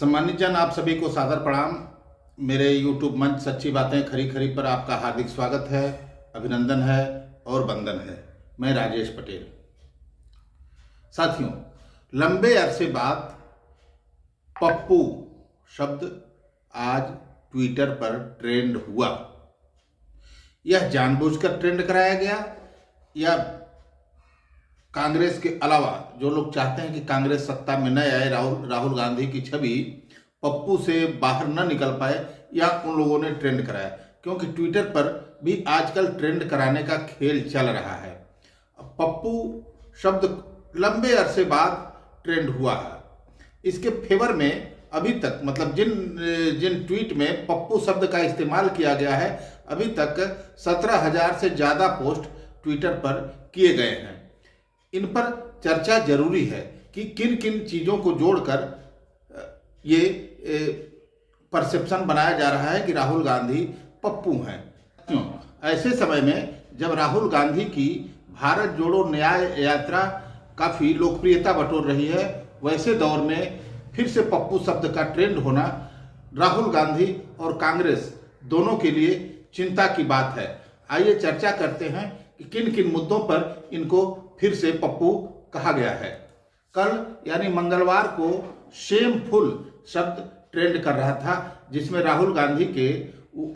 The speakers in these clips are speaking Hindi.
सम्मानित जन, आप सभी को सादर प्रणाम। मेरे YouTube मंच सच्ची बातें खरी खरी पर आपका हार्दिक स्वागत है, अभिनंदन है और वंदन है। मैं राजेश पटेल। साथियों, लंबे अरसे बाद पप्पू शब्द आज ट्विटर पर ट्रेंड हुआ। यह जानबूझकर ट्रेंड कराया गया या कांग्रेस के अलावा जो लोग चाहते हैं कि कांग्रेस सत्ता में न आए, राहुल गांधी की छवि पप्पू से बाहर न निकल पाए, या उन लोगों ने ट्रेंड कराया? क्योंकि ट्विटर पर भी आजकल ट्रेंड कराने का खेल चल रहा है। पप्पू शब्द लंबे अरसे बाद ट्रेंड हुआ है। इसके फेवर में अभी तक मतलब जिन ट्वीट में पप्पू शब्द का इस्तेमाल किया गया है, अभी तक 17,000 से ज़्यादा पोस्ट ट्विटर पर किए गए हैं। इन पर चर्चा जरूरी है कि किन किन चीज़ों को जोड़कर ये परसेप्शन बनाया जा रहा है कि राहुल गांधी पप्पू हैं। क्यों? ऐसे समय में जब राहुल गांधी की भारत जोड़ो न्याय यात्रा काफ़ी लोकप्रियता बटोर रही है, वैसे दौर में फिर से पप्पू शब्द का ट्रेंड होना राहुल गांधी और कांग्रेस दोनों के लिए चिंता की बात है। आइए चर्चा करते हैं कि किन किन मुद्दों पर इनको फिर से पप्पू कहा गया है। कल यानी मंगलवार को शेमफुल शब्द ट्रेंड कर रहा था, जिसमें राहुल गांधी के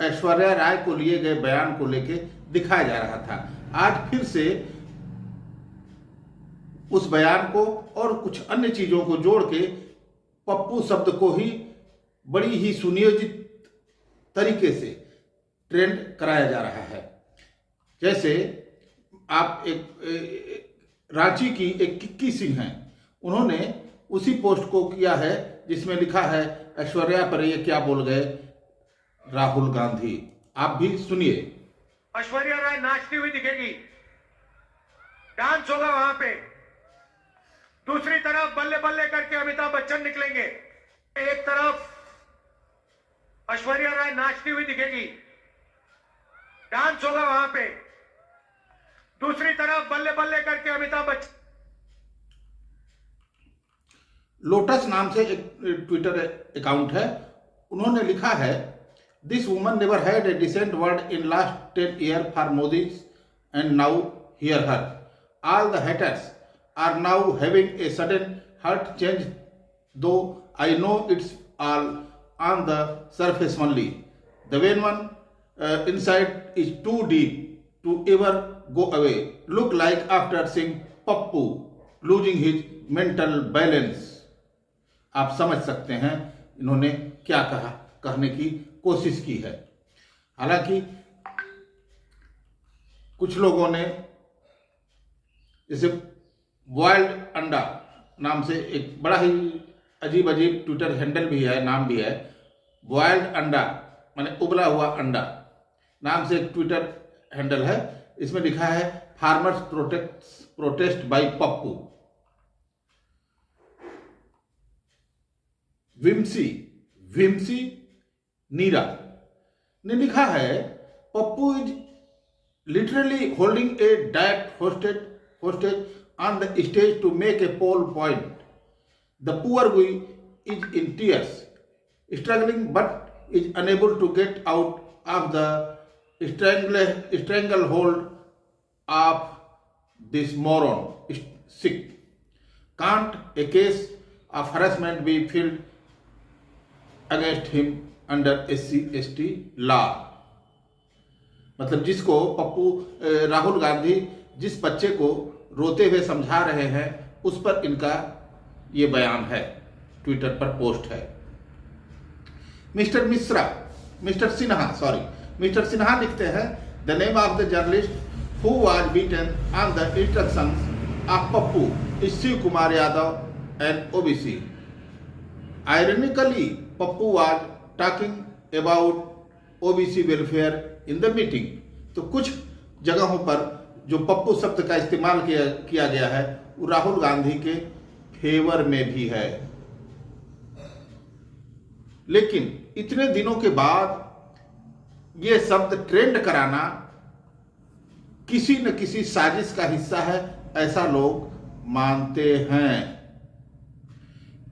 ऐश्वर्या राय को लिए गए बयान को लेकर दिखाया जा रहा था। आज फिर से उस बयान को और कुछ अन्य चीजों को जोड़ के पप्पू शब्द को ही बड़ी ही सुनियोजित तरीके से ट्रेंड कराया जा रहा है। जैसे आप एक रांची की एक किक्की सिंह हैं, उन्होंने उसी पोस्ट को किया है जिसमें लिखा है ऐश्वर्या पर ये क्या बोल गए राहुल गांधी। आप भी सुनिए। ऐश्वर्या राय नाचती हुई दिखेगी, डांस होगा वहां पे। दूसरी तरफ बल्ले बल्ले करके अमिताभ बच्चन निकलेंगे। एक तरफ ऐश्वर्या राय नाचती हुई दिखेगी, डांस होगा वहां पे। दूसरी तरफ बल्ले बल्ले करके अमिताभ बच्चन। लोटस नाम से एक ट्विटर अकाउंट है, उन्होंने लिखा है this woman never had a decent word in last 10 years for Modi and now here her all the haters are now having a sudden heart change though I know it's all on the surface only the vain one inside is too deep to ever go away look like after seeing Pappu losing his mental balance। आप समझ सकते हैं इन्होंने क्या कहने की कोशिश की है। हालांकि कुछ लोगों ने जैसे बॉयल्ड अंडा नाम से एक बड़ा ही अजीब अजीब ट्विटर हैंडल भी है, नाम भी है बॉयल्ड अंडा माने उबला हुआ अंडा नाम से एक ट्विटर हैंडल है। इसमें लिखा है फार्मर्स प्रोटेस्ट बाय पप्पू। विम्सी नीरा ने लिखा है Pappu is literally holding A direct hostage on the stage to make a poll point. The poor boy is in tears, struggling but is unable to get out of the stranglehold of this moron. Sick. Can't a case of harassment be filed against him under SC/ST law? मतलब जिसको पप्पू राहुल गांधी जिस बच्चे को रोते हुए समझा रहे हैं, उस पर इनका ये बयान है, ट्विटर पर पोस्ट है। मिस्टर सिन्हा लिखते हैं the name of the journalist who was beaten on the instructions of Pappu is Shiv Kumar Yadav and OBC. Ironically Pappu was talking about OBC welfare in the meeting. तो कुछ जगहों पर जो पप्पू शब्द का इस्तेमाल किया गया है वो राहुल गांधी के फेवर में भी है। लेकिन इतने दिनों के बाद ये शब्द ट्रेंड कराना किसी न किसी साजिश का हिस्सा है, ऐसा लोग मानते हैं।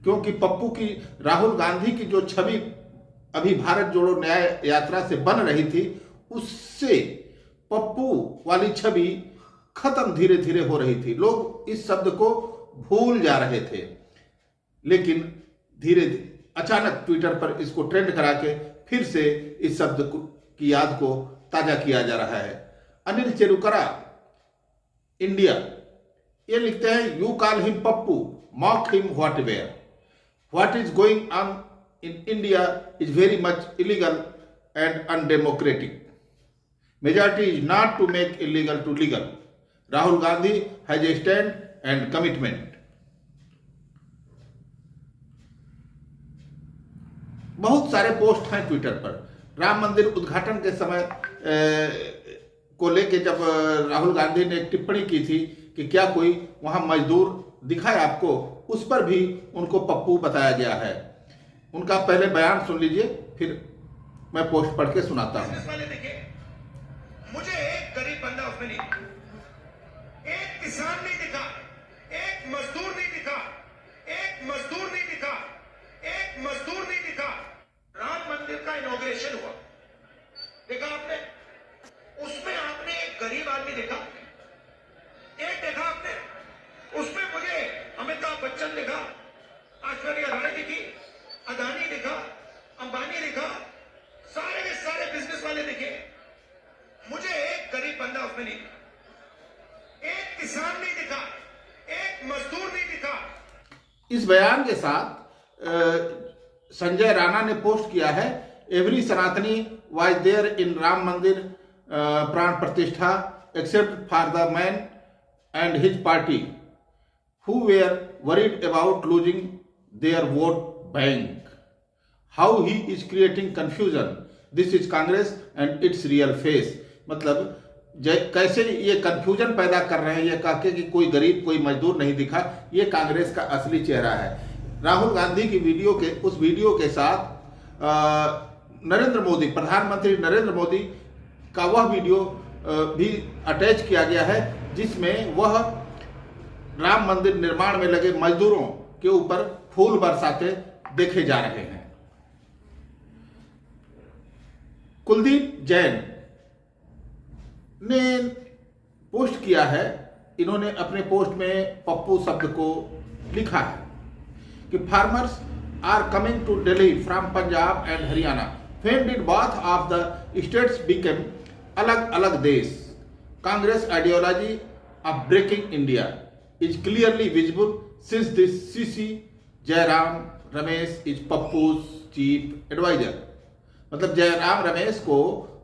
क्योंकि पप्पू की, राहुल गांधी की जो छवि अभी भारत जोड़ो न्याय यात्रा से बन रही थी, उससे पप्पू वाली छवि खत्म धीरे धीरे हो रही थी। लोग इस शब्द को भूल जा रहे थे, लेकिन धीरे अचानक ट्विटर पर इसको ट्रेंड करा के फिर से इस शब्द की याद को ताजा किया जा रहा है। अनिल चेरुकरा इंडिया ये लिखते हैं, you call him Pappu, mock him what is going on in India is very much illegal and undemocratic. Majority is not to make illegal to legal. Rahul Gandhi has a stand and commitment. बहुत सारे पोस्ट हैं ट्विटर पर। राम मंदिर उद्घाटन के समय को लेके जब राहुल गांधी ने एक टिप्पणी की थी कि क्या कोई वहां मजदूर दिखा है आपको, उस पर भी उनको पप्पू बताया गया है। उनका पहले बयान सुन लीजिए, फिर मैं पोस्ट पढ़ के सुनाता हूं। मुझे एक गरीब बंदा उसमें नहीं, एक किसान नहीं दिखा, एक मजदूर नहीं दिखा, एक मजदूर नहीं दिखा, एक मजदूर नहीं दिखा। राम मंदिर का इनॉग्रेशन हुआ, देखा आपने? उसमें आपने एक गरीब आदमी देखा, एक देखा आपने? उसमें मुझे अमिताभ बच्चन दिखा, ऐश्वर्या राय दिखी, अदानी दिखा, अंबानी दिखा, सारे के सारे बिजनेस वाले दिखे। मुझे एक गरीब बंदा उसमें नहीं दिखा, एक किसान नहीं दिखा, एक मजदूर नहीं दिखा। इस बयान के साथ संजय राणा ने पोस्ट किया है, एवरी सनातनी was there in Ram Mandir प्राण प्रतिष्ठा except for the man and his party who were worried about losing their vote bank. How he is creating confusion. This is Congress and its real face. मतलब कैसे ये कंफ्यूजन पैदा कर रहे हैं ये कह के कि कोई गरीब कोई मजदूर नहीं दिखा, ये कांग्रेस का असली चेहरा है। राहुल गांधी की उस वीडियो के साथ नरेंद्र मोदी, प्रधानमंत्री नरेंद्र मोदी का वह वीडियो भी अटैच किया गया है, जिसमें वह राम मंदिर निर्माण में लगे मजदूरों के ऊपर फूल बरसाते देखे जा रहे हैं। कुलदीप जैन ने पोस्ट किया है, इन्होंने अपने पोस्ट में पप्पू शब्द को लिखा है कि farmers are coming to Delhi from Punjab and Haryana, when did both of the states became अलग अलग देश। Congress ideology of breaking India is clearly visible since this CC Jairam Ramesh is Pappu's chief adviser. मतलब जयराम रमेश को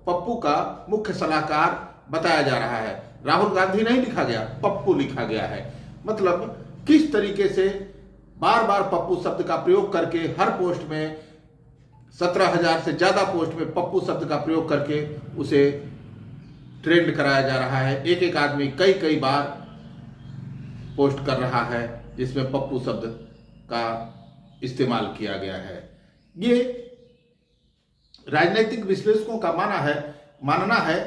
पप्पू का मुख्य सलाहकार बताया जा रहा है। राहुल गांधी नहीं लिखा गया, पप्पू लिखा गया है। मतलब किस तरीके से बार बार पप्पू शब्द का प्रयोग करके हर पोस्ट में 17,000 से ज्यादा पोस्ट में पप्पू शब्द का प्रयोग करके उसे ट्रेंड कराया जा रहा है। एक एक आदमी कई कई बार पोस्ट कर रहा है जिसमें पप्पू शब्द का इस्तेमाल किया गया है। ये राजनीतिक विश्लेषकों का मानना है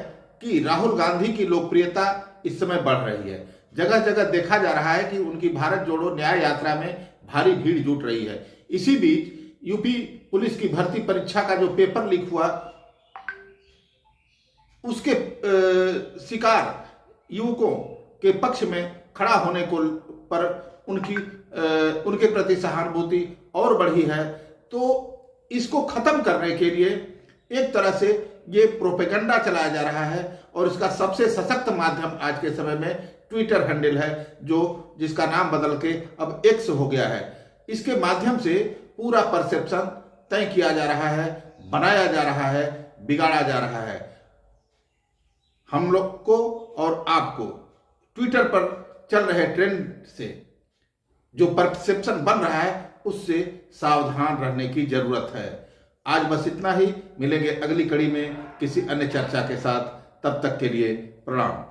कि राहुल गांधी की लोकप्रियता इस समय बढ़ रही है। जगह जगह देखा जा रहा है कि उनकी भारत जोड़ो न्याय यात्रा में भारी भीड़ जुट रही है। इसी बीच यूपी पुलिस की भर्ती परीक्षा का जो पेपर लीक हुआ, उसके शिकार युवकों के पक्ष में खड़ा होने को पर उनके प्रति सहानुभूति और बढ़ी है। तो इसको खत्म करने के लिए एक तरह से ये प्रोपेगेंडा चलाया जा रहा है, और इसका सबसे सशक्त माध्यम आज के समय में ट्विटर हैंडल है, जिसका नाम बदल के अब एक्स हो गया है। इसके माध्यम से पूरा परसेप्शन तय किया जा रहा है, बनाया जा रहा है, बिगाड़ा जा रहा है। हम लोग को और आपको ट्विटर पर चल रहे ट्रेंड से जो परसेप्शन बन रहा है उससे सावधान रहने की जरूरत है। आज बस इतना ही, मिलेंगे अगली कड़ी में किसी अन्य चर्चा के साथ। तब तक के लिए प्रणाम।